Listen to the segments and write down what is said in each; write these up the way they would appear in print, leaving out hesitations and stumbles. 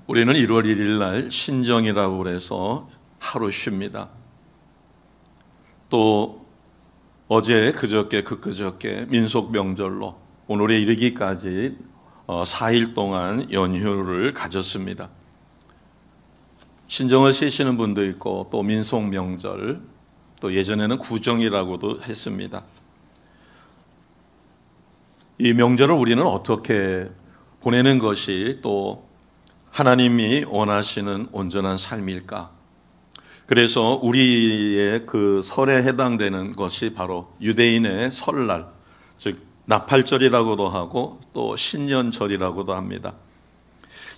우리는 1월 1일 날 신정이라고 해서 하루 쉬입니다. 또 어제 그저께 민속 명절로 오늘에 이르기까지 4일 동안 연휴를 가졌습니다. 신정을 세시는 분도 있고 또 민속 명절, 또 예전에는 구정이라고도 했습니다. 이 명절을 우리는 어떻게 보내는 것이 또 하나님이 원하시는 온전한 삶일까? 그래서 우리의 그 설에 해당되는 것이 바로 유대인의 설날, 즉 나팔절이라고도 하고 또 신년절이라고도 합니다.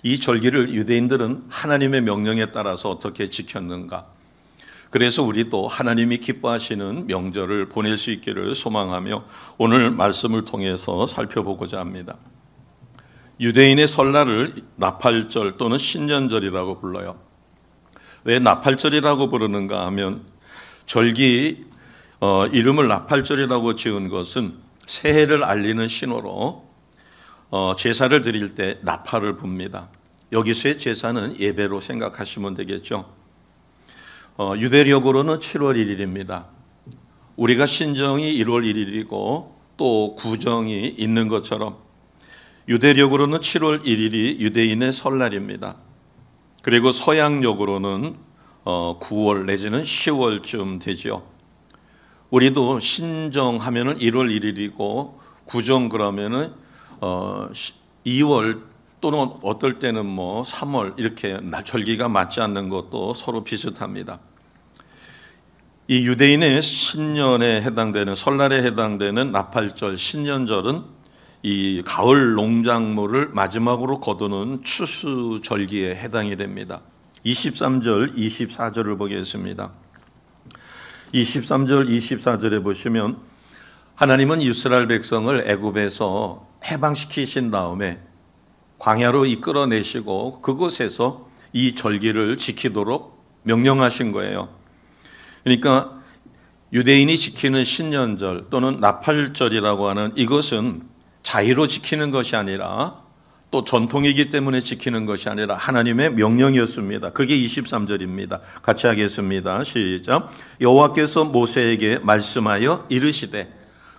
이 절기를 유대인들은 하나님의 명령에 따라서 어떻게 지켰는가? 그래서 우리도 하나님이 기뻐하시는 명절을 보낼 수 있기를 소망하며 오늘 말씀을 통해서 살펴보고자 합니다. 유대인의 설날을 나팔절 또는 신년절이라고 불러요. 왜 나팔절이라고 부르는가 하면 절기 이름을 나팔절이라고 지은 것은 새해를 알리는 신호로 제사를 드릴 때 나팔을 붑니다. 여기서의 제사는 예배로 생각하시면 되겠죠. 유대력으로는 7월 1일입니다. 우리가 신정이 1월 1일이고 또 구정이 있는 것처럼 유대력으로는 7월 1일이 유대인의 설날입니다. 그리고 서양력으로는 9월 내지는 10월쯤 되죠. 우리도 신정하면은 1월 1일이고 구정 그러면은 2월 또는 어떨 때는 3월 이렇게 절기가 맞지 않는 것도 서로 비슷합니다. 이 유대인의 신년에 해당되는 설날에 해당되는 나팔절, 신년절은 이 가을 농작물을 마지막으로 거두는 추수 절기에 해당이 됩니다. 23절, 24절을 보겠습니다. 23절, 24절에 보시면 하나님은 이스라엘 백성을 애굽에서 해방시키신 다음에 광야로 이끌어내시고 그곳에서 이 절기를 지키도록 명령하신 거예요. 그러니까 유대인이 지키는 신년절 또는 나팔절이라고 하는 이것은 자의로 지키는 것이 아니라 또 전통이기 때문에 지키는 것이 아니라 하나님의 명령이었습니다. 그게 23절입니다. 같이 하겠습니다. 시작. 여호와께서 모세에게 말씀하여 이르시되,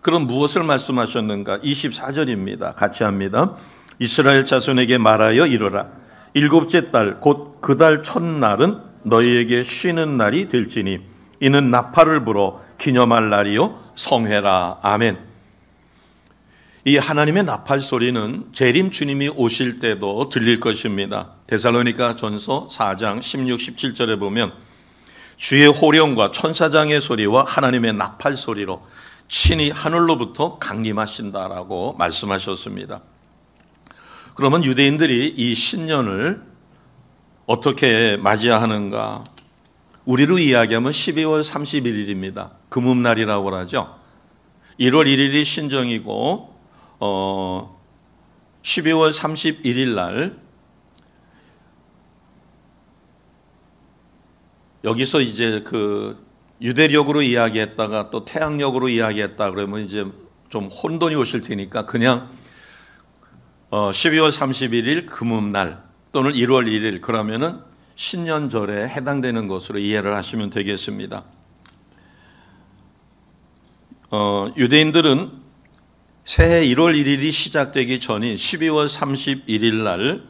그럼 무엇을 말씀하셨는가? 24절입니다. 같이 합니다. 이스라엘 자손에게 말하여 이르라. 일곱째 달 곧 그 달 첫날은 너희에게 쉬는 날이 될지니 이는 나팔을 불어 기념할 날이요 성회라. 아멘. 이 하나님의 나팔 소리는 재림 주님이 오실 때도 들릴 것입니다. 데살로니가 전서 4장 16, 17절에 보면 주의 호령과 천사장의 소리와 하나님의 나팔 소리로 친히 하늘로부터 강림하신다라고 말씀하셨습니다. 그러면 유대인들이 이 신년을 어떻게 맞이하는가? 우리로 이야기하면 12월 31일입니다. 금음날이라고 하죠. 1월 1일이 신정이고 12월 31일 날 여기서 이제 그 유대력으로 이야기했다가 또 태양력으로 이야기했다 그러면 이제 좀 혼돈이 오실 테니까 그냥 12월 31일 금음날 또는 1월 1일 그러면은 신년절에 해당되는 것으로 이해를 하시면 되겠습니다. 유대인들은 새해 1월 1일이 시작되기 전인 12월 31일 날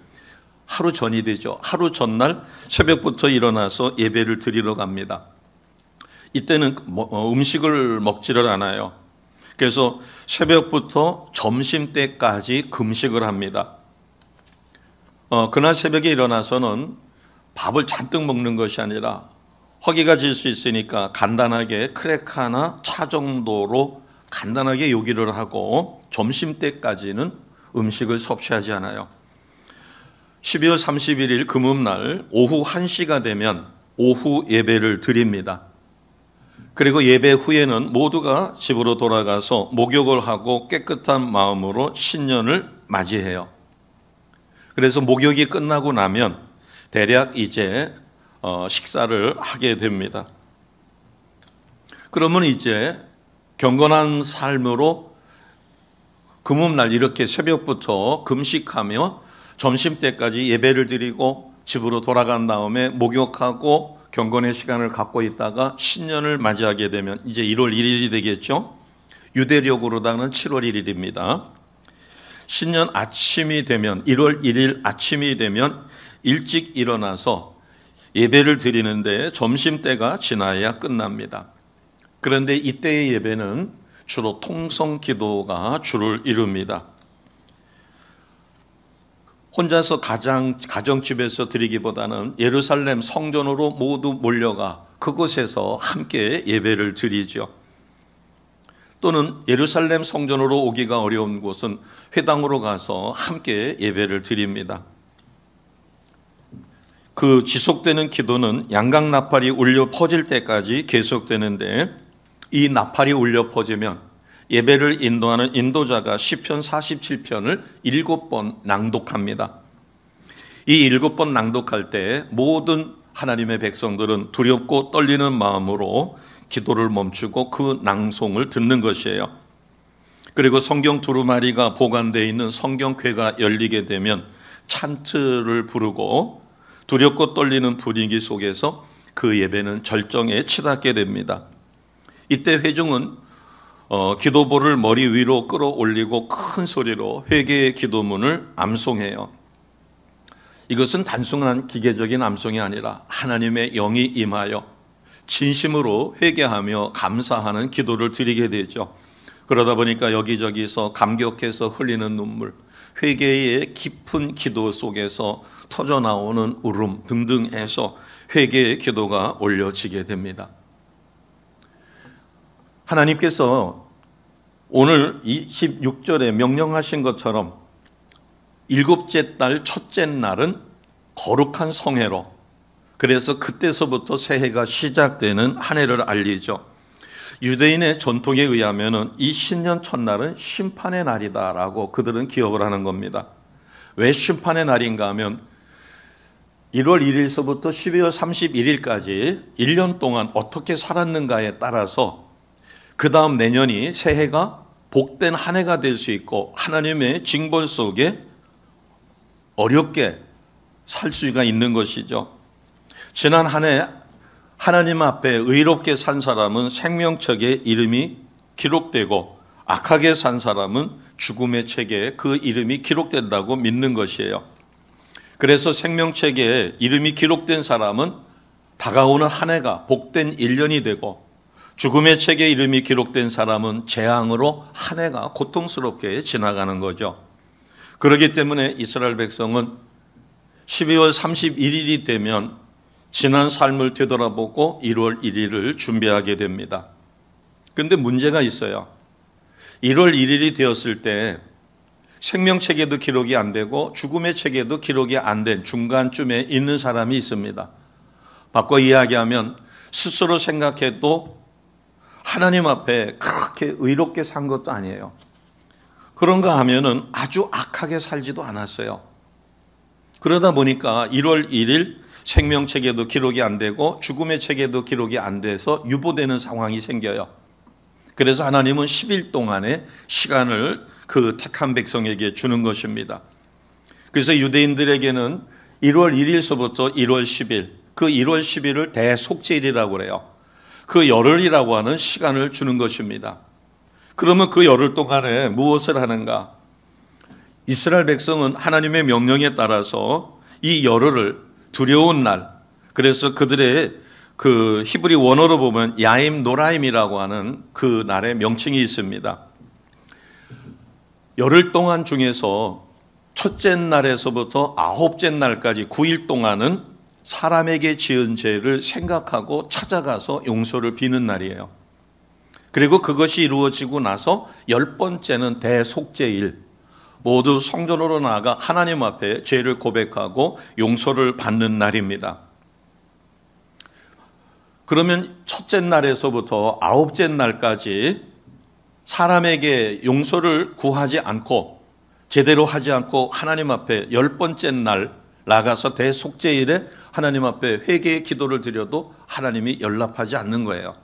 하루 전이 되죠. 하루 전날 새벽부터 일어나서 예배를 드리러 갑니다. 이때는 음식을 먹지를 않아요. 그래서 새벽부터 점심때까지 금식을 합니다. 그날 새벽에 일어나서는 밥을 잔뜩 먹는 것이 아니라 허기가 질 수 있으니까 간단하게 크래커나 차 정도로 간단하게 요기를 하고 점심때까지는 음식을 섭취하지 않아요. 12월 31일 금음날 오후 1시가 되면 오후 예배를 드립니다. 그리고 예배 후에는 모두가 집으로 돌아가서 목욕을 하고 깨끗한 마음으로 신년을 맞이해요. 그래서 목욕이 끝나고 나면 대략 이제 식사를 하게 됩니다. 그러면 이제 경건한 삶으로 금음날 이렇게 새벽부터 금식하며 점심때까지 예배를 드리고 집으로 돌아간 다음에 목욕하고 경건의 시간을 갖고 있다가 신년을 맞이하게 되면 이제 1월 1일이 되겠죠. 유대력으로다는 7월 1일입니다. 신년 아침이 되면 1월 1일 아침이 되면 일찍 일어나서 예배를 드리는데 점심때가 지나야 끝납니다. 그런데 이때의 예배는 주로 통성 기도가 주를 이룹니다. 혼자서 가정집에서 드리기보다는 예루살렘 성전으로 모두 몰려가 그곳에서 함께 예배를 드리죠. 또는 예루살렘 성전으로 오기가 어려운 곳은 회당으로 가서 함께 예배를 드립니다. 그 지속되는 기도는 양각 나팔이 울려 퍼질 때까지 계속되는데, 이 나팔이 울려 퍼지면 예배를 인도하는 인도자가 시편 47편을 7번 낭독합니다. 이 7번 낭독할 때 모든 하나님의 백성들은 두렵고 떨리는 마음으로 기도를 멈추고 그 낭송을 듣는 것이에요. 그리고 성경 두루마리가 보관되어 있는 성경궤가 열리게 되면 찬트를 부르고 두렵고 떨리는 분위기 속에서 그 예배는 절정에 치닫게 됩니다. 이때 회중은 기도보를 머리 위로 끌어올리고 큰 소리로 회개의 기도문을 암송해요. 이것은 단순한 기계적인 암송이 아니라 하나님의 영이 임하여 진심으로 회개하며 감사하는 기도를 드리게 되죠. 그러다 보니까 여기저기서 감격해서 흘리는 눈물, 회개의 깊은 기도 속에서 터져나오는 울음 등등 해서 회개의 기도가 올려지게 됩니다. 하나님께서 오늘 26절에 명령하신 것처럼 일곱째 달 첫째 날은 거룩한 성해로, 그래서 그때서부터 새해가 시작되는 한 해를 알리죠. 유대인의 전통에 의하면 이 신년 첫날은 심판의 날이다라고 그들은 기억을 하는 겁니다. 왜 심판의 날인가 하면 1월 1일서부터 12월 31일까지 1년 동안 어떻게 살았는가에 따라서 그 다음 내년이 새해가 복된 한 해가 될 수 있고 하나님의 징벌 속에 어렵게 살 수가 있는 것이죠. 지난 한 해 하나님 앞에 의롭게 산 사람은 생명책에 이름이 기록되고 악하게 산 사람은 죽음의 책에 그 이름이 기록된다고 믿는 것이에요. 그래서 생명책에 이름이 기록된 사람은 다가오는 한 해가 복된 1년이 되고, 죽음의 책에 이름이 기록된 사람은 재앙으로 한 해가 고통스럽게 지나가는 거죠. 그렇기 때문에 이스라엘 백성은 12월 31일이 되면 지난 삶을 되돌아보고 1월 1일을 준비하게 됩니다. 그런데 문제가 있어요. 1월 1일이 되었을 때 생명책에도 기록이 안 되고 죽음의 책에도 기록이 안 된 중간쯤에 있는 사람이 있습니다. 바꿔 이야기하면 스스로 생각해도 하나님 앞에 그렇게 의롭게 산 것도 아니에요. 그런가 하면은 아주 악하게 살지도 않았어요. 그러다 보니까 1월 1일 생명책에도 기록이 안 되고 죽음의 책에도 기록이 안 돼서 유보되는 상황이 생겨요. 그래서 하나님은 10일 동안의 시간을 그 택한 백성에게 주는 것입니다. 그래서 유대인들에게는 1월 1일서부터 1월 10일, 그 1월 10일을 대속죄일이라고 그래요. 그 열흘이라고 하는 시간을 주는 것입니다. 그러면 그 열흘 동안에 무엇을 하는가? 이스라엘 백성은 하나님의 명령에 따라서 이 열흘을 두려운 날, 그래서 그들의 그 히브리 원어로 보면 야임 노라임이라고 하는 그 날의 명칭이 있습니다. 열흘 동안 중에서 첫째 날에서부터 아홉째 날까지 9일 동안은 사람에게 지은 죄를 생각하고 찾아가서 용서를 비는 날이에요. 그리고 그것이 이루어지고 나서 10번째는 대속죄일, 모두 성전으로 나아가 하나님 앞에 죄를 고백하고 용서를 받는 날입니다. 그러면 첫째 날에서부터 아홉째 날까지 사람에게 용서를 구하지 않고 제대로 하지 않고 하나님 앞에 10번째 날 나가서 대속죄일에 하나님 앞에 회개의 기도를 드려도 하나님이 연락하지 않는 거예요.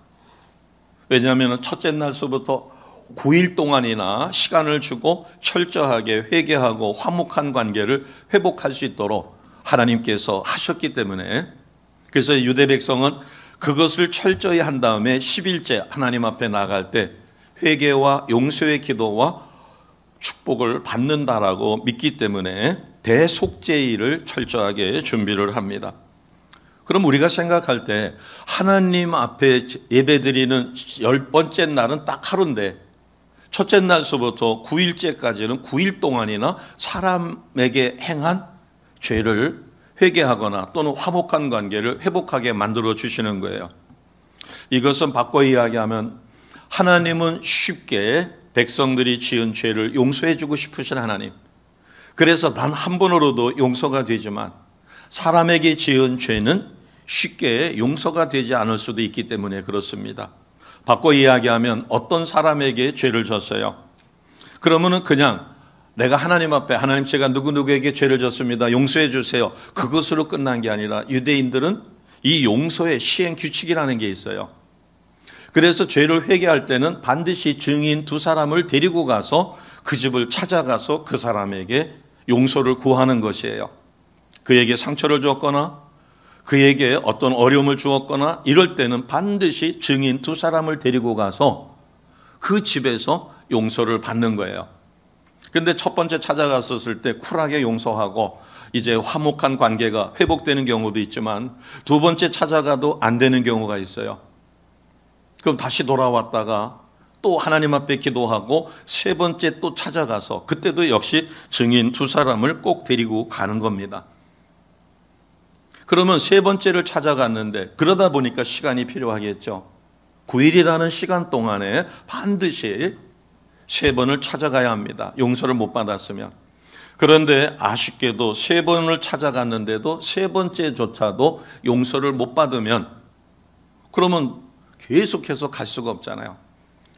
왜냐하면 첫째 날서부터 9일 동안이나 시간을 주고 철저하게 회개하고 화목한 관계를 회복할 수 있도록 하나님께서 하셨기 때문에, 그래서 유대 백성은 그것을 철저히 한 다음에 10일째 하나님 앞에 나갈 때 회개와 용서의 기도와 축복을 받는다라고 믿기 때문에 대속죄일을 철저하게 준비를 합니다. 그럼 우리가 생각할 때 하나님 앞에 예배드리는 10번째 날은 딱 하루인데 첫째 날서부터 9일째까지는 9일 동안이나 사람에게 행한 죄를 회개하거나 또는 화목한 관계를 회복하게 만들어 주시는 거예요. 이것은 바꿔 이야기하면 하나님은 쉽게 백성들이 지은 죄를 용서해 주고 싶으신 하나님. 그래서 단 한 번으로도 용서가 되지만 사람에게 지은 죄는 쉽게 용서가 되지 않을 수도 있기 때문에 그렇습니다. 바꿔 이야기하면 어떤 사람에게 죄를 졌어요. 그러면은 그냥 내가 하나님 앞에 하나님 제가 누구누구에게 죄를 졌습니다. 용서해 주세요. 그것으로 끝난 게 아니라 유대인들은 이 용서의 시행 규칙이라는 게 있어요. 그래서 죄를 회개할 때는 반드시 증인 두 사람을 데리고 가서 그 집을 찾아가서 그 사람에게 용서를 구하는 것이에요. 그에게 상처를 줬거나 그에게 어떤 어려움을 주었거나 이럴 때는 반드시 증인 두 사람을 데리고 가서 그 집에서 용서를 받는 거예요. 근데 첫 번째 찾아갔었을 때 쿨하게 용서하고 이제 화목한 관계가 회복되는 경우도 있지만 두 번째 찾아가도 안 되는 경우가 있어요. 그럼 다시 돌아왔다가 또 하나님 앞에 기도하고 세 번째 또 찾아가서 그때도 역시 증인 두 사람을 꼭 데리고 가는 겁니다. 그러면 세 번째를 찾아갔는데 그러다 보니까 시간이 필요하겠죠. 9일이라는 시간 동안에 반드시 세 번을 찾아가야 합니다. 용서를 못 받았으면. 그런데 아쉽게도 세 번을 찾아갔는데도 세 번째조차도 용서를 못 받으면 그러면 계속해서 갈 수가 없잖아요.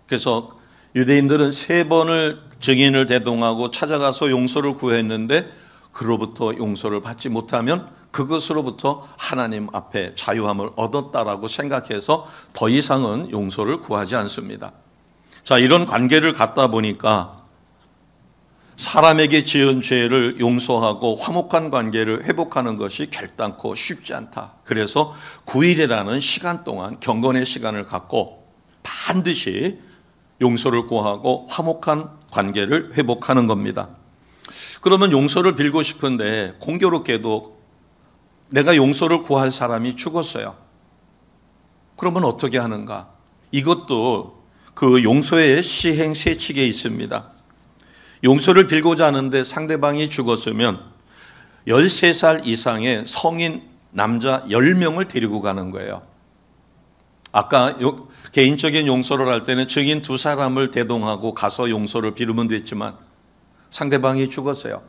그래서 유대인들은 세 번을 증인을 대동하고 찾아가서 용서를 구했는데 그로부터 용서를 받지 못하면 그것으로부터 하나님 앞에 자유함을 얻었다라고 생각해서 더 이상은 용서를 구하지 않습니다. 자, 이런 관계를 갖다 보니까 사람에게 지은 죄를 용서하고 화목한 관계를 회복하는 것이 결단코 쉽지 않다. 그래서 9일이라는 시간 동안 경건의 시간을 갖고 반드시 용서를 구하고 화목한 관계를 회복하는 겁니다. 그러면 용서를 빌고 싶은데 공교롭게도 내가 용서를 구할 사람이 죽었어요. 그러면 어떻게 하는가? 이것도 그 용서의 시행 세칙에 있습니다. 용서를 빌고자 하는데 상대방이 죽었으면 13살 이상의 성인 남자 10명을 데리고 가는 거예요. 아까 개인적인 용서를 할 때는 증인 두 사람을 대동하고 가서 용서를 빌으면 됐지만 상대방이 죽었어요.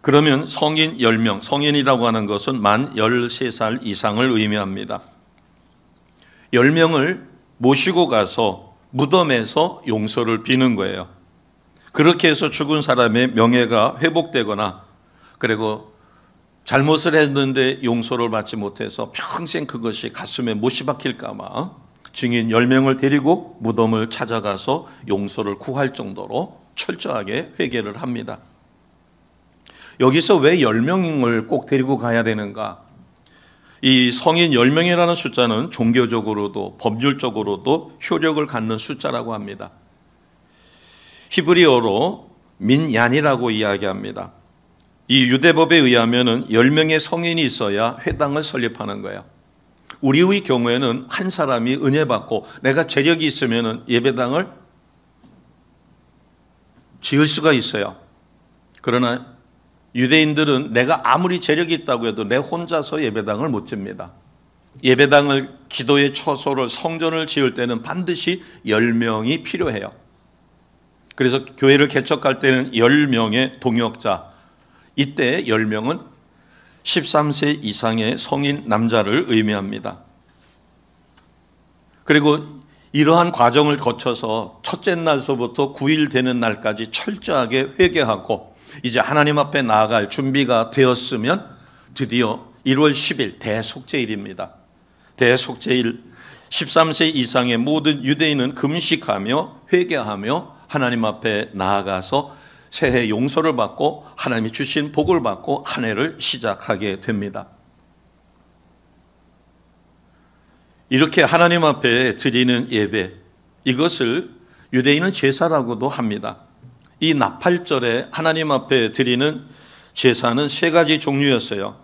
그러면 성인 10명, 성인이라고 하는 것은 만 13살 이상을 의미합니다. 10명을 모시고 가서 무덤에서 용서를 비는 거예요. 그렇게 해서 죽은 사람의 명예가 회복되거나 그리고 잘못을 했는데 용서를 받지 못해서 평생 그것이 가슴에 못이 박힐까 봐 증인 10명을 데리고 무덤을 찾아가서 용서를 구할 정도로 철저하게 회개를 합니다. 여기서 왜 10명을 꼭 데리고 가야 되는가? 이 성인 10명이라는 숫자는 종교적으로도 법률적으로도 효력을 갖는 숫자라고 합니다. 히브리어로 민얀이라고 이야기합니다. 이 유대법에 의하면 10명의 성인이 있어야 회당을 설립하는 거예요. 우리의 경우에는 한 사람이 은혜 받고 내가 재력이 있으면 예배당을 지을 수가 있어요. 그러나 유대인들은 내가 아무리 재력이 있다고 해도 내 혼자서 예배당을 못 집니다. 예배당을 기도의 처소를 성전을 지을 때는 반드시 10명이 필요해요. 그래서 교회를 개척할 때는 10명의 동역자, 이때 10명은 13세 이상의 성인 남자를 의미합니다. 그리고 이러한 과정을 거쳐서 첫째 날서부터 9일 되는 날까지 철저하게 회개하고 이제 하나님 앞에 나아갈 준비가 되었으면 드디어 1월 10일 대속죄일입니다. 대속죄일 13세 이상의 모든 유대인은 금식하며 회개하며 하나님 앞에 나아가서 새해 용서를 받고 하나님이 주신 복을 받고 한 해를 시작하게 됩니다. 이렇게 하나님 앞에 드리는 예배, 이것을 유대인은 제사라고도 합니다. 이 나팔절에 하나님 앞에 드리는 제사는 세 가지 종류였어요.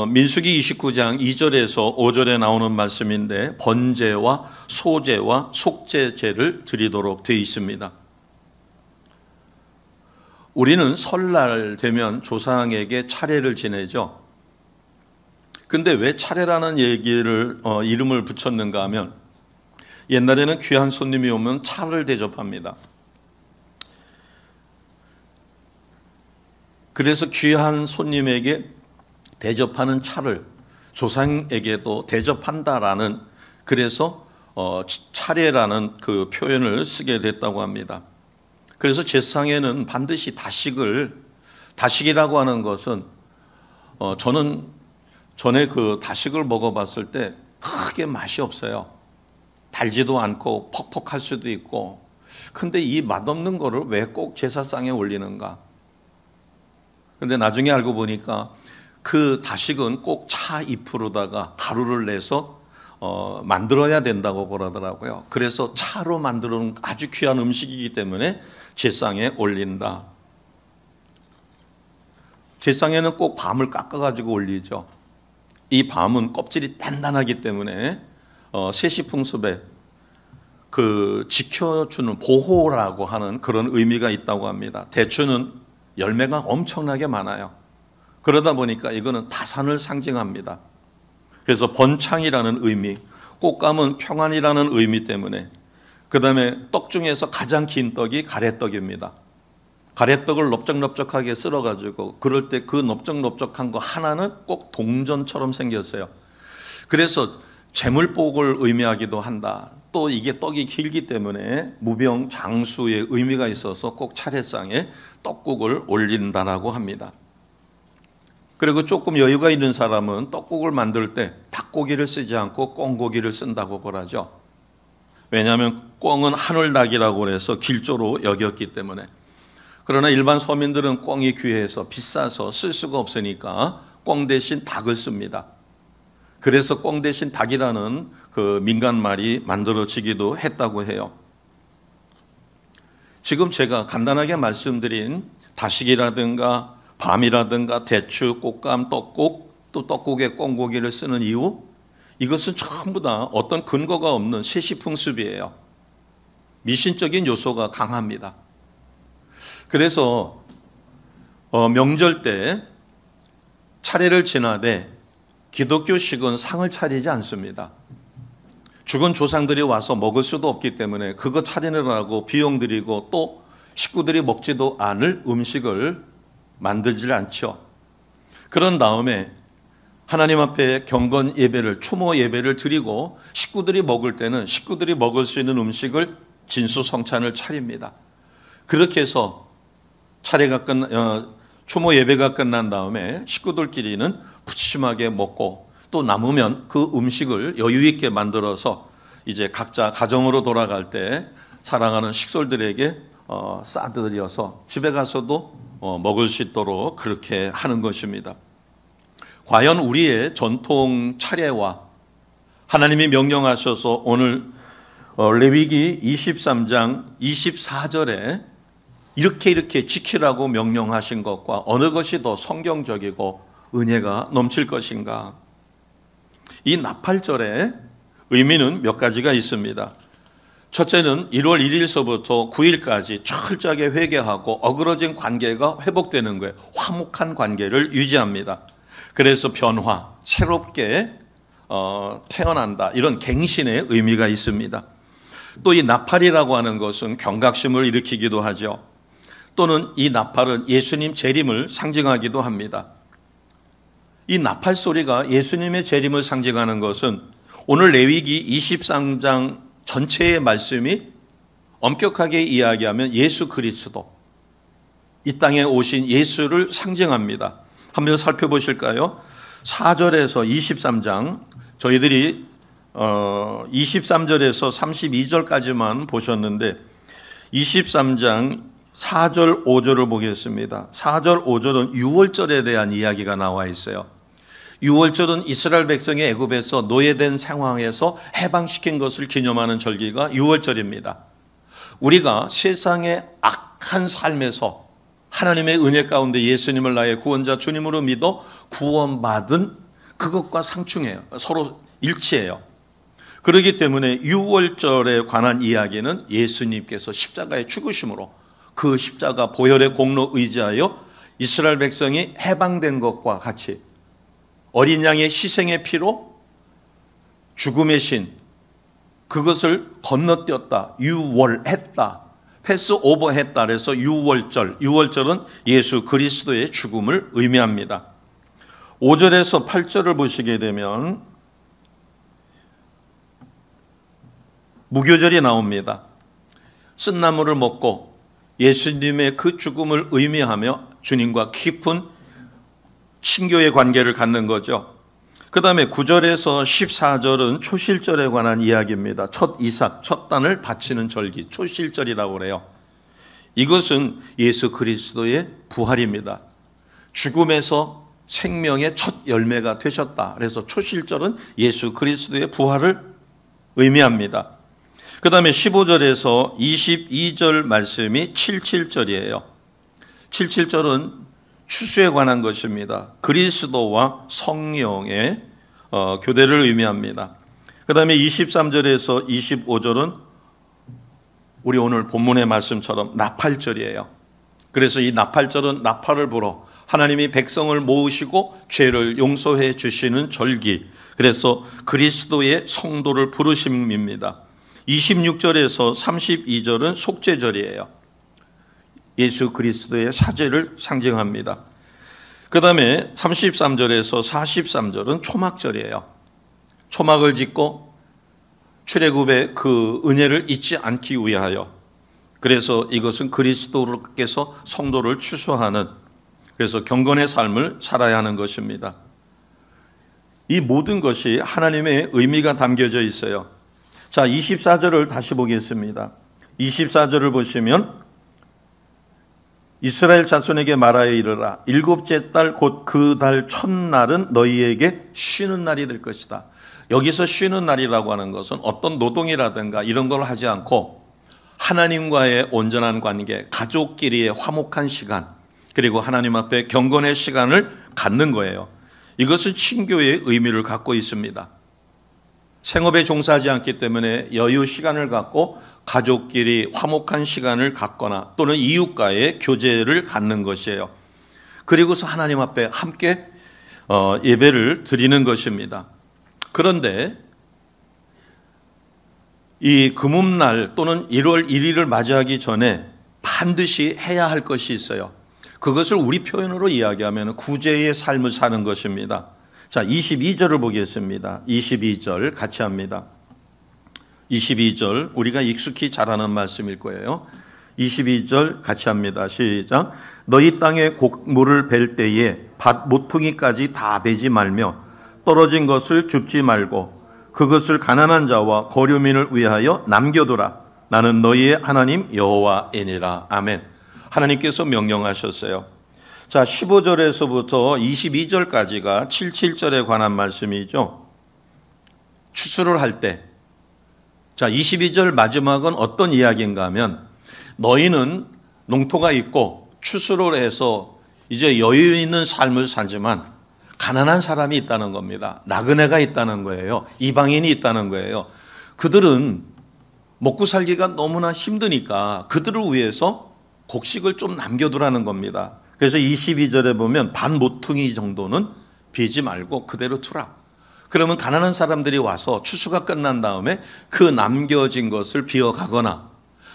민수기 29장 2절에서 5절에 나오는 말씀인데 번제와 소제와 속죄제를 드리도록 되어 있습니다. 우리는 설날 되면 조상에게 차례를 지내죠. 근데 왜 차례라는 얘기를 이름을 붙였는가 하면 옛날에는 귀한 손님이 오면 차를 대접합니다. 그래서 귀한 손님에게 대접하는 차를 조상에게도 대접한다라는, 그래서 차례라는 그 표현을 쓰게 됐다고 합니다. 그래서 제사상에는 반드시 다식이라고 하는 것은 저는 전에 그 다식을 먹어봤을 때 크게 맛이 없어요. 달지도 않고 퍽퍽할 수도 있고. 근데 이 맛없는 거를 왜 꼭 제사상에 올리는가? 근데 나중에 알고 보니까 그 다식은 꼭 차 잎으로다가 가루를 내서 만들어야 된다고 그러더라고요. 그래서 차로 만드는 아주 귀한 음식이기 때문에 제상에 올린다. 제상에는 꼭 밤을 깎아가지고 올리죠. 이 밤은 껍질이 단단하기 때문에 세시풍습에 그 지켜주는 보호라고 하는 그런 의미가 있다고 합니다. 대추는 열매가 엄청나게 많아요. 그러다 보니까 이거는 다산을 상징합니다. 그래서 번창이라는 의미, 꽃감은 평안이라는 의미 때문에, 그 다음에 떡 중에서 가장 긴 떡이 가래떡입니다. 가래떡을 넓적넓적하게 썰어가지고 그럴 때 그 넓적넓적한 거 하나는 꼭 동전처럼 생겼어요. 그래서 재물복을 의미하기도 한다. 또 이게 떡이 길기 때문에 무병장수의 의미가 있어서 꼭 차례상에 떡국을 올린다라고 합니다. 그리고 조금 여유가 있는 사람은 떡국을 만들 때 닭고기를 쓰지 않고 꿩고기를 쓴다고 그러죠. 왜냐하면 꿩은 하늘닭이라고 해서 길조로 여겼기 때문에. 그러나 일반 서민들은 꿩이 귀해서 비싸서 쓸 수가 없으니까 꿩 대신 닭을 씁니다. 그래서 꿩 대신 닭이라는 그 민간말이 만들어지기도 했다고 해요. 지금 제가 간단하게 말씀드린 다식이라든가 밤이라든가 대추, 꽃감, 떡국, 또 떡국에 꿩고기를 쓰는 이유, 이것은 전부 다 어떤 근거가 없는 세시풍습이에요. 미신적인 요소가 강합니다. 그래서 명절 때 차례를 지나되 기독교식은 상을 차리지 않습니다. 죽은 조상들이 와서 먹을 수도 없기 때문에 그거 차리느라고 비용 들이고 또 식구들이 먹지도 않을 음식을 만들질 않죠. 그런 다음에 하나님 앞에 경건 예배를, 추모 예배를 드리고 식구들이 먹을 때는 식구들이 먹을 수 있는 음식을 진수성찬을 차립니다. 그렇게 해서 추모 예배가 끝난 다음에 식구들끼리는 푸짐하게 먹고 또 남으면 그 음식을 여유 있게 만들어서 이제 각자 가정으로 돌아갈 때 사랑하는 식솔들에게 싸드려서 집에 가서도 먹을 수 있도록 그렇게 하는 것입니다. 과연 우리의 전통 차례와 하나님이 명령하셔서 오늘 레위기 23장 24절에 이렇게 지키라고 명령하신 것과 어느 것이 더 성경적이고 은혜가 넘칠 것인가? 이 나팔절의 의미는 몇 가지가 있습니다. 첫째는 1월 1일서부터 9일까지 철저하게 회개하고 어그러진 관계가 회복되는 거예요. 화목한 관계를 유지합니다. 그래서 변화, 새롭게 태어난다, 이런 갱신의 의미가 있습니다. 또 이 나팔이라고 하는 것은 경각심을 일으키기도 하죠. 또는 이 나팔은 예수님 재림을 상징하기도 합니다. 이 나팔 소리가 예수님의 재림을 상징하는 것은 오늘 레위기 23장 전체의 말씀이 엄격하게 이야기하면 예수 그리스도, 이 땅에 오신 예수를 상징합니다. 한번 살펴보실까요? 4절에서 23장, 저희들이 23절에서 32절까지만 보셨는데 23장 4절 5절을 보겠습니다. 4절 5절은 유월절에 대한 이야기가 나와 있어요. 유월절은 이스라엘 백성이 애굽에서 노예된 상황에서 해방시킨 것을 기념하는 절기가 유월절입니다. 우리가 세상의 악한 삶에서 하나님의 은혜 가운데 예수님을 나의 구원자 주님으로 믿어 구원받은 그것과 상충해요. 서로 일치해요. 그렇기 때문에 유월절에 관한 이야기는 예수님께서 십자가의 죽으심으로 그 십자가 보혈의 공로 의지하여 이스라엘 백성이 해방된 것과 같이 어린 양의 희생의 피로 죽음의 신 그것을 건너뛰었다. 유월했다. 패스 오버했다. 그래서 유월절. 유월절은 예수 그리스도의 죽음을 의미합니다. 5절에서 8절을 보시게 되면 무교절이 나옵니다. 쓴나물을 먹고 예수님의 그 죽음을 의미하며 주님과 깊은 친교의 관계를 갖는 거죠. 그 다음에 9절에서 14절은 초실절에 관한 이야기입니다. 첫 이삭, 첫 단을 바치는 절기, 초실절이라고 그래요. 이것은 예수 그리스도의 부활입니다. 죽음에서 생명의 첫 열매가 되셨다. 그래서 초실절은 예수 그리스도의 부활을 의미합니다. 그 다음에 15절에서 22절 말씀이 77절이에요. 77절은 추수에 관한 것입니다. 그리스도와 성령의 교대를 의미합니다. 그 다음에 23절에서 25절은 우리 오늘 본문의 말씀처럼 나팔절이에요. 그래서 이 나팔절은 나팔을 불어 하나님이 백성을 모으시고 죄를 용서해 주시는 절기. 그래서 그리스도의 성도를 부르심입니다. 26절에서 32절은 속죄절이에요. 예수 그리스도의 사죄를 상징합니다. 그 다음에 33절에서 43절은 초막절이에요. 초막을 짓고 출애굽의 그 은혜를 잊지 않기 위하여. 그래서 이것은 그리스도께서 성도를 추수하는, 그래서 경건의 삶을 살아야 하는 것입니다. 이 모든 것이 하나님의 의미가 담겨져 있어요. 자, 24절을 다시 보겠습니다. 24절을 보시면 이스라엘 자손에게 말하여 이르라. 일곱째 달 곧 그 달 첫날은 너희에게 쉬는 날이 될 것이다. 여기서 쉬는 날이라고 하는 것은 어떤 노동이라든가 이런 걸 하지 않고 하나님과의 온전한 관계, 가족끼리의 화목한 시간, 그리고 하나님 앞에 경건의 시간을 갖는 거예요. 이것은 친교의 의미를 갖고 있습니다. 생업에 종사하지 않기 때문에 여유 시간을 갖고 가족끼리 화목한 시간을 갖거나 또는 이웃과의 교제를 갖는 것이에요. 그리고서 하나님 앞에 함께 예배를 드리는 것입니다. 그런데 이 금음날 또는 1월 1일을 맞이하기 전에 반드시 해야 할 것이 있어요. 그것을 우리 표현으로 이야기하면 구제의 삶을 사는 것입니다. 자, 22절을 보겠습니다. 22절 같이 합니다. 22절 우리가 익숙히 잘 아는 말씀일 거예요. 22절 같이 합니다. 시작. 너희 땅에 곡물을 벨 때에 밭 모퉁이까지 다 베지 말며 떨어진 것을 줍지 말고 그것을 가난한 자와 거류민을 위하여 남겨두라. 나는 너희의 하나님 여호와이니라. 아멘. 하나님께서 명령하셨어요. 자, 15절에서부터 22절까지가 77절에 관한 말씀이죠. 추수를 할 때. 자, 22절 마지막은 어떤 이야기인가 하면 너희는 농토가 있고 추수를 해서 이제 여유 있는 삶을 살지만 가난한 사람이 있다는 겁니다. 나그네가 있다는 거예요. 이방인이 있다는 거예요. 그들은 먹고 살기가 너무나 힘드니까 그들을 위해서 곡식을 좀 남겨두라는 겁니다. 그래서 22절에 보면 반 모퉁이 정도는 베지 말고 그대로 두라. 그러면 가난한 사람들이 와서 추수가 끝난 다음에 그 남겨진 것을 비어가거나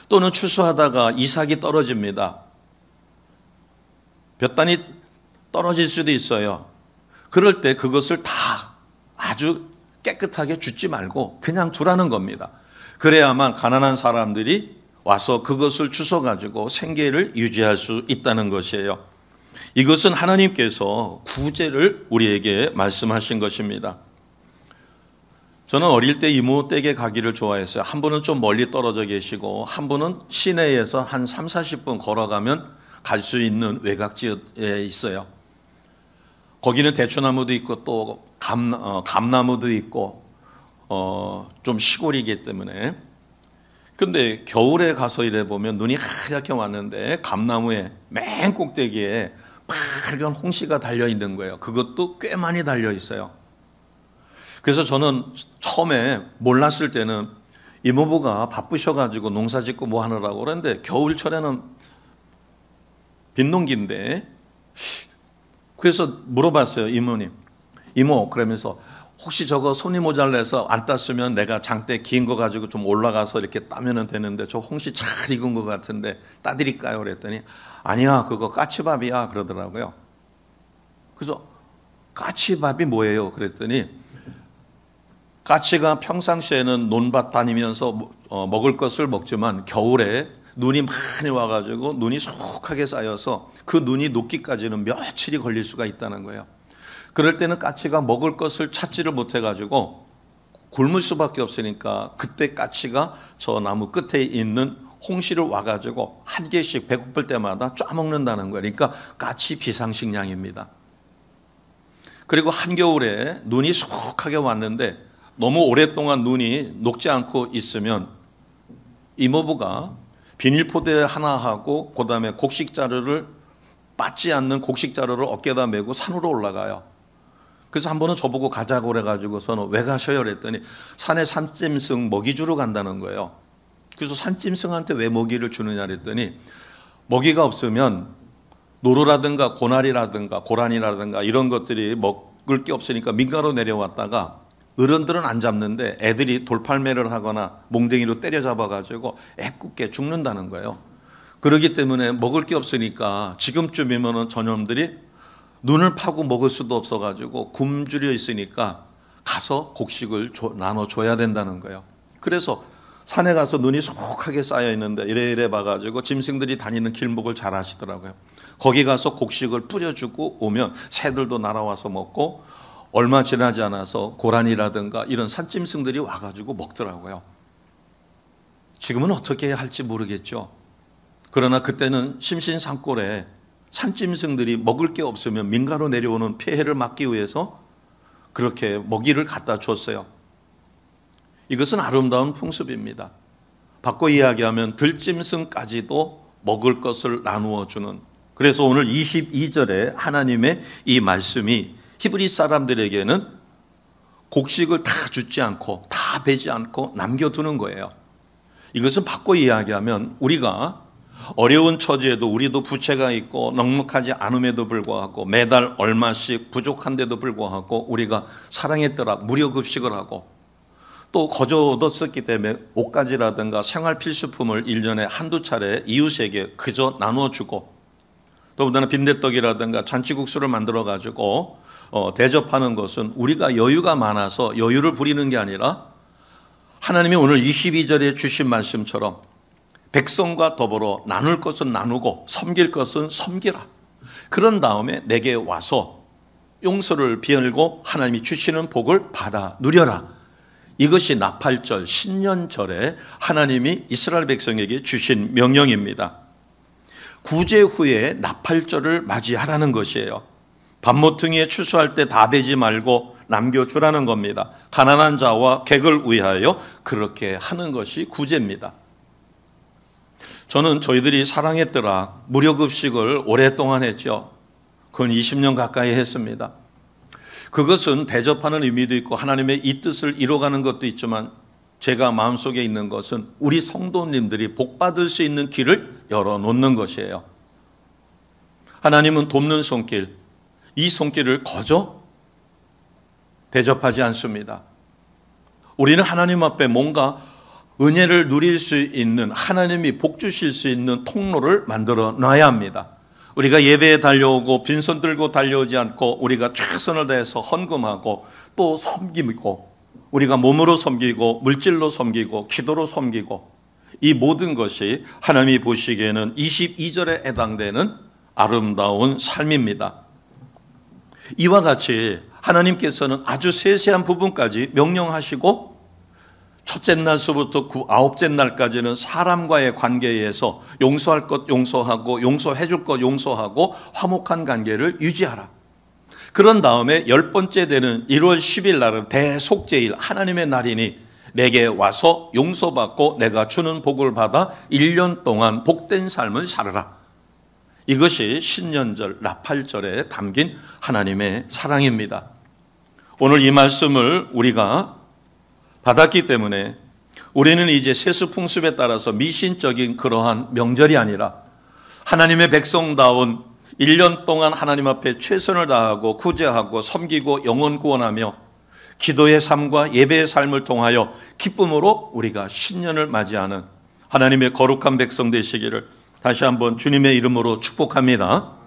또는 추수하다가 이삭이 떨어집니다. 몇 단이 떨어질 수도 있어요. 그럴 때 그것을 다 아주 깨끗하게 줍지 말고 그냥 두라는 겁니다. 그래야만 가난한 사람들이 와서 그것을 주워가지고 생계를 유지할 수 있다는 것이에요. 이것은 하나님께서 구제를 우리에게 말씀하신 것입니다. 저는 어릴 때 이모 댁에 가기를 좋아했어요. 한 분은 좀 멀리 떨어져 계시고 한 분은 시내에서 한 3, 40분 걸어가면 갈 수 있는 외곽지에 있어요. 거기는 대추나무도 있고 또 감나무도 있고 좀 시골이기 때문에. 근데 겨울에 가서 이래 보면 눈이 하얗게 왔는데 감나무에 맨 꼭대기에 빨간 홍시가 달려 있는 거예요. 그것도 꽤 많이 달려 있어요. 그래서 저는 처음에 몰랐을 때는 이모부가 바쁘셔가지고 농사 짓고 뭐 하느라고 그러는데 겨울철에는 빈농기인데, 그래서 물어봤어요. 이모님, 이모, 그러면서 혹시 저거 손이 모자라서 안 땄으면 내가 장대 긴 거 가지고 좀 올라가서 이렇게 따면 되는데 저 홍시 잘 익은 것 같은데 따드릴까요? 그랬더니 아니야, 그거 까치밥이야 그러더라고요. 그래서 까치밥이 뭐예요? 그랬더니 까치가 평상시에는 논밭 다니면서 먹을 것을 먹지만 겨울에 눈이 많이 와가지고 눈이 속하게 쌓여서 그 눈이 녹기까지는 며칠이 걸릴 수가 있다는 거예요. 그럴 때는 까치가 먹을 것을 찾지를 못해가지고 굶을 수밖에 없으니까 그때 까치가 저 나무 끝에 있는 홍시를 와가지고 한 개씩 배고플 때마다 쫙 먹는다는 거예요. 그러니까 까치 비상식량입니다. 그리고 한겨울에 눈이 속하게 왔는데 너무 오랫동안 눈이 녹지 않고 있으면 이모부가 비닐포대 하나 하고 그 다음에 곡식자루를 빠지 않는 곡식자루를 어깨에다 메고 산으로 올라가요. 그래서 한 번은 저보고 가자고 그래가지고서는 왜 가셔요? 그랬더니 산에 산짐승 먹이 주러 간다는 거예요. 그래서 산짐승한테 왜 먹이를 주느냐 그랬더니 먹이가 없으면 노루라든가 고나리라든가 고라니라든가 이런 것들이 먹을 게 없으니까 민가로 내려왔다가 어른들은 안 잡는데 애들이 돌팔매를 하거나 몽댕이로 때려잡아가지고 애꿎게 죽는다는 거예요. 그렇기 때문에 먹을 게 없으니까 지금쯤이면 저놈들이 눈을 파고 먹을 수도 없어가지고 굶주려 있으니까 가서 곡식을 나눠줘야 된다는 거예요. 그래서 산에 가서 눈이 속하게 쌓여 있는데 이래 봐가지고 짐승들이 다니는 길목을 잘 아시더라고요. 거기 가서 곡식을 뿌려주고 오면 새들도 날아와서 먹고 얼마 지나지 않아서 고라니라든가 이런 산짐승들이 와가지고 먹더라고요. 지금은 어떻게 해야 할지 모르겠죠. 그러나 그때는 심신산골에 산짐승들이 먹을 게 없으면 민가로 내려오는 폐해를 막기 위해서 그렇게 먹이를 갖다 줬어요. 이것은 아름다운 풍습입니다. 바꿔 이야기하면 들짐승까지도 먹을 것을 나누어 주는. 그래서 오늘 22절에 하나님의 이 말씀이 히브리 사람들에게는 곡식을 다 주지 않고 다 베지 않고 남겨두는 거예요. 이것은 바꿔 이야기하면 우리가 어려운 처지에도 우리도 부채가 있고 넉넉하지 않음에도 불구하고 매달 얼마씩 부족한데도 불구하고 우리가 사랑했더라 무료급식을 하고 또 거저 얻었었기 때문에 옷가지라든가 생활 필수품을 1년에 한두 차례 이웃에게 그저 나눠주고 더군다나 빈대떡이라든가 잔치국수를 만들어가지고 대접하는 것은 우리가 여유가 많아서 여유를 부리는 게 아니라 하나님이 오늘 22절에 주신 말씀처럼 백성과 더불어 나눌 것은 나누고 섬길 것은 섬기라. 그런 다음에 내게 와서 용서를 비열고 하나님이 주시는 복을 받아 누려라. 이것이 나팔절 신년절에 하나님이 이스라엘 백성에게 주신 명령입니다. 구제 후에 나팔절을 맞이하라는 것이에요. 밤모퉁이에 추수할 때 다 베지 말고 남겨주라는 겁니다. 가난한 자와 객을 위하여 그렇게 하는 것이 구제입니다. 저는 저희들이 사랑했더라 무료급식을 오랫동안 했죠. 그건 20년 가까이 했습니다. 그것은 대접하는 의미도 있고 하나님의 이 뜻을 이뤄가는 것도 있지만 제가 마음속에 있는 것은 우리 성도님들이 복받을 수 있는 길을 열어놓는 것이에요. 하나님은 돕는 손길, 이 손길을 거저 대접하지 않습니다. 우리는 하나님 앞에 뭔가 은혜를 누릴 수 있는, 하나님이 복 주실 수 있는 통로를 만들어 놔야 합니다. 우리가 예배에 달려오고 빈손 들고 달려오지 않고 우리가 최선을 다해서 헌금하고 또 섬기고 우리가 몸으로 섬기고 물질로 섬기고 기도로 섬기고 이 모든 것이 하나님이 보시기에는 22절에 해당되는 아름다운 삶입니다. 이와 같이 하나님께서는 아주 세세한 부분까지 명령하시고 첫째 날서부터 아홉째 날까지는 사람과의 관계에서 용서할 것 용서하고 용서해 줄 것 용서하고 화목한 관계를 유지하라. 그런 다음에 10번째 되는 1월 10일 날은 대속죄일 하나님의 날이니 내게 와서 용서받고 내가 주는 복을 받아 1년 동안 복된 삶을 살아라. 이것이 신년절 나팔절에 담긴 하나님의 사랑입니다. 오늘 이 말씀을 우리가 받았기 때문에 우리는 이제 세수풍습에 따라서 미신적인 그러한 명절이 아니라 하나님의 백성다운 1년 동안 하나님 앞에 최선을 다하고 구제하고 섬기고 영혼 구원하며 기도의 삶과 예배의 삶을 통하여 기쁨으로 우리가 신년을 맞이하는 하나님의 거룩한 백성 되시기를 다시 한번 주님의 이름으로 축복합니다.